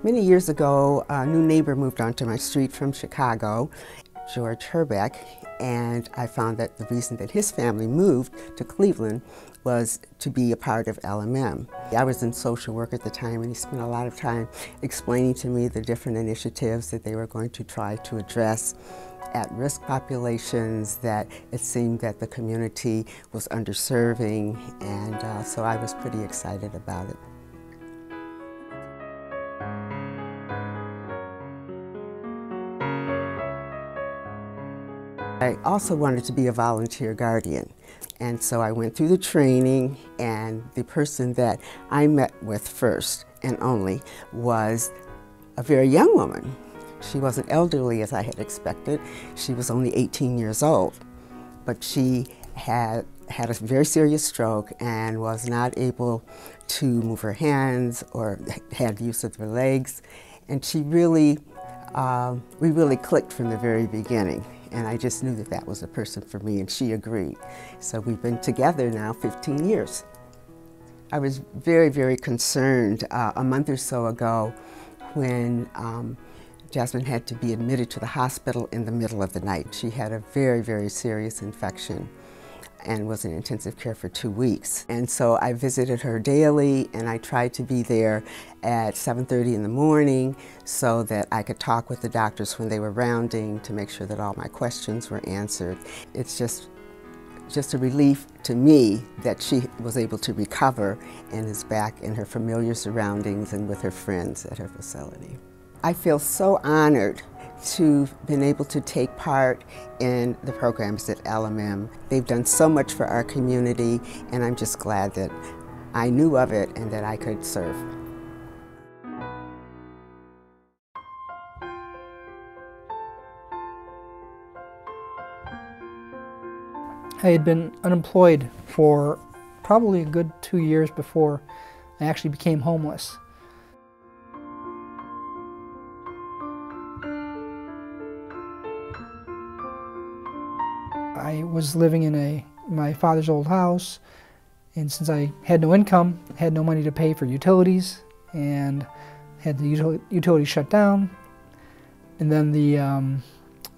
Many years ago, a new neighbor moved onto my street from Chicago, George Herbeck, and I found that the reason that his family moved to Cleveland was to be a part of LMM. I was in social work at the time, and he spent a lot of time explaining to me the different initiatives that they were going to try to address at-risk populations, that it seemed that the community was underserving, and so I was pretty excited about it. I also wanted to be a volunteer guardian, and so I went through the training, and the person that I met with first and only was a very young woman. She wasn't elderly as I had expected. She was only 18 years old, but she had a very serious stroke and was not able to move her hands or had use of her legs, and she really, we really clicked from the very beginning. And I just knew that that was a person for me, and she agreed. So we've been together now 15 years. I was very, very concerned a month or so ago when Jasmine had to be admitted to the hospital in the middle of the night. She had a very, very serious infection and was in intensive care for 2 weeks. And so I visited her daily, and I tried to be there at 7:30 in the morning so that I could talk with the doctors when they were rounding to make sure that all my questions were answered. It's just a relief to me that she was able to recover and is back in her familiar surroundings and with her friends at her facility. I feel so honored to have been able to take part in the programs at LMM. They've done so much for our community, and I'm just glad that I knew of it and that I could serve. I had been unemployed for probably a good 2 years before I actually became homeless. I was living in my father's old house, and since I had no income, had no money to pay for utilities, and had the utilities shut down, and then the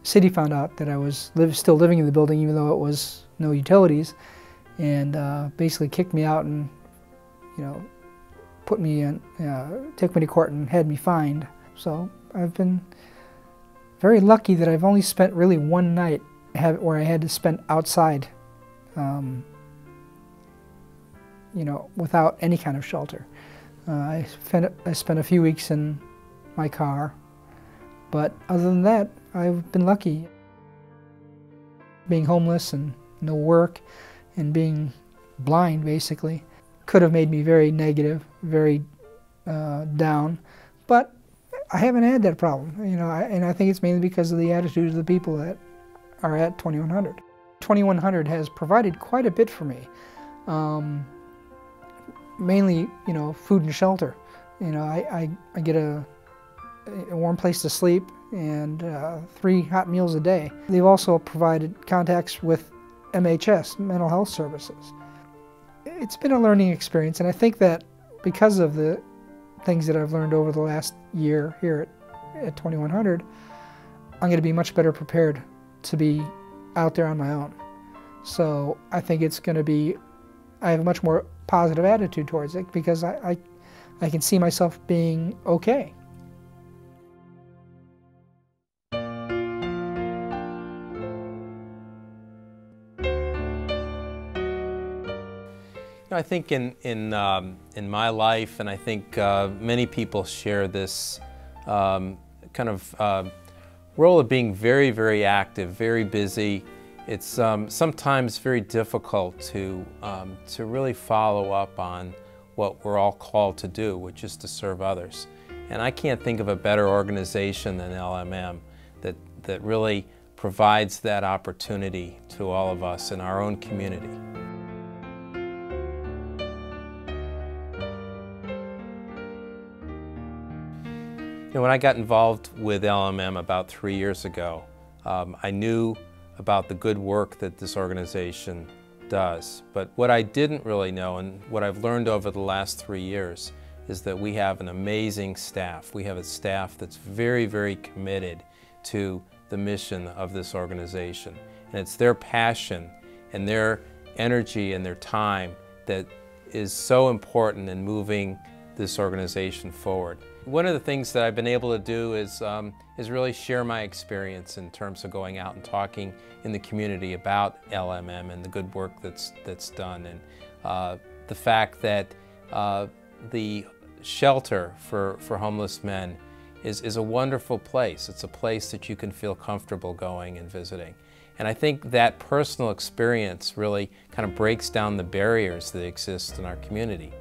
city found out that I was still living in the building even though it was no utilities, and basically kicked me out and, put me in, took me to court and had me fined. So I've been very lucky that I've only spent really one night where I had to spend outside, without any kind of shelter. I spent a few weeks in my car, but other than that, I've been lucky. Being homeless and no work and being blind, basically, could have made me very negative, very down, but I haven't had that problem, and I think it's mainly because of the attitude of the people that are at 2100. 2100 has provided quite a bit for me, mainly, food and shelter. I get a warm place to sleep and 3 hot meals a day. They've also provided contacts with MHS, mental health services. It's been a learning experience, and I think that because of the things that I've learned over the last year here at 2100, I'm going to be much better prepared to be out there on my own. So I think it's going to be, I have a much more positive attitude towards it because I can see myself being okay. I think in my life, and I think many people share this kind of role of being very, very active, very busy. It's sometimes very difficult to really follow up on what we're all called to do, which is to serve others. And I can't think of a better organization than LMM that really provides that opportunity to all of us in our own community. When I got involved with LMM about 3 years ago, I knew about the good work that this organization does. But what I didn't really know, and what I've learned over the last 3 years, is that we have an amazing staff. We have a staff that's very, very committed to the mission of this organization. And it's their passion and their energy and their time that is so important in moving this organization forward. One of the things that I've been able to do is really share my experience in terms of going out and talking in the community about LMM and the good work that's done, and the fact that the shelter for homeless men is a wonderful place. It's a place that you can feel comfortable going and visiting. And I think that personal experience really kind of breaks down the barriers that exist in our community.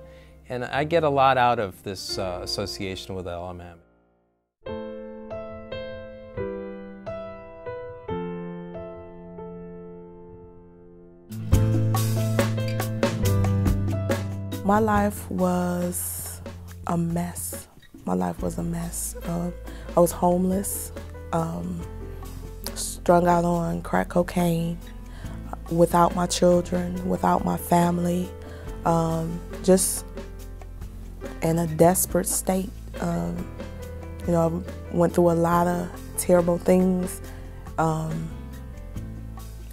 And I get a lot out of this association with LMM. My life was a mess. My life was a mess. I was homeless, strung out on crack cocaine, without my children, without my family, just in a desperate state. You know, I went through a lot of terrible things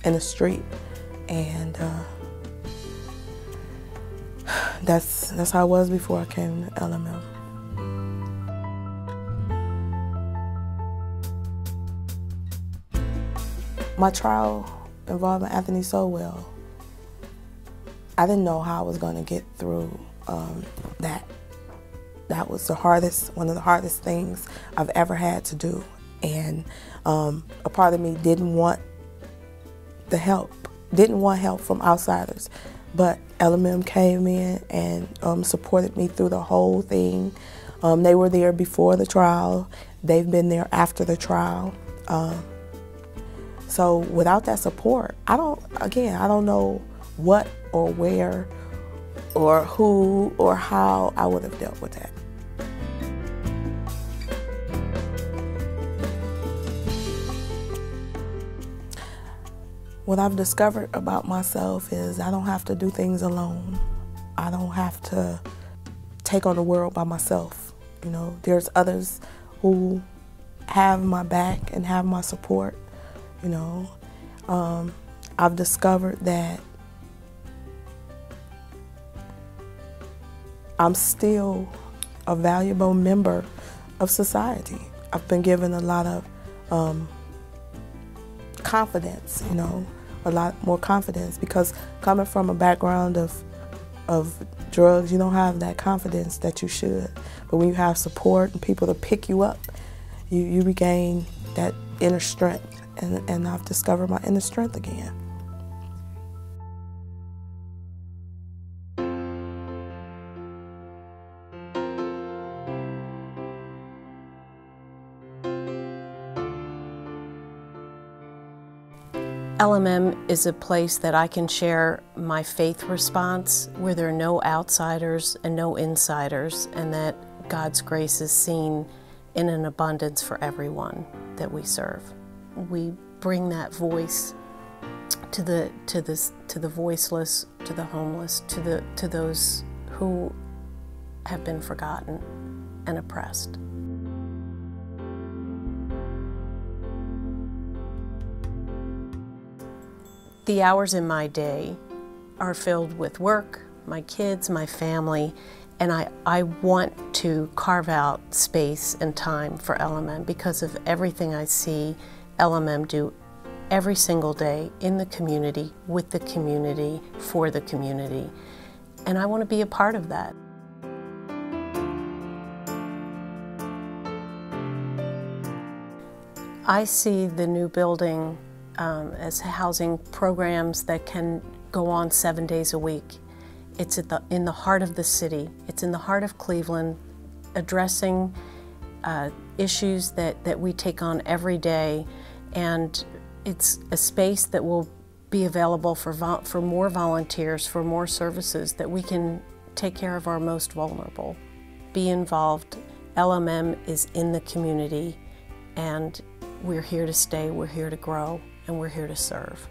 in the street, and that's how I was before I came to LMM. My trial involving Anthony Sowell, I didn't know how I was going to get through that. That was one of the hardest things I've ever had to do. And a part of me didn't want the help, didn't want help from outsiders. But LMM came in and supported me through the whole thing. They were there before the trial. They've been there after the trial. So without that support, I don't know what or where or who or how I would have dealt with that. What I've discovered about myself is I don't have to do things alone. I don't have to take on the world by myself. You know, there's others who have my back and have my support. You know, I've discovered that I'm still a valuable member of society. I've been given a lot of confidence, you know, a lot more confidence, because coming from a background of drugs, you don't have that confidence that you should. But when you have support and people to pick you up, you regain that inner strength. And I've discovered my inner strength again. LMM is a place that I can share my faith response, where there are no outsiders and no insiders, and that God's grace is seen in an abundance for everyone that we serve. We bring that voice to the voiceless, to the homeless, to those who have been forgotten and oppressed. The hours in my day are filled with work, my kids, my family, and I want to carve out space and time for LMM because of everything I see LMM do every single day in the community, with the community, for the community. And I want to be a part of that. I see the new building as housing programs that can go on 7 days a week. It's in the heart of the city. It's in the heart of Cleveland, addressing issues that we take on every day, and it's a space that will be available for more volunteers, for more services, that we can take care of our most vulnerable. Be involved. LMM is in the community, and we're here to stay, we're here to grow, and we're here to serve.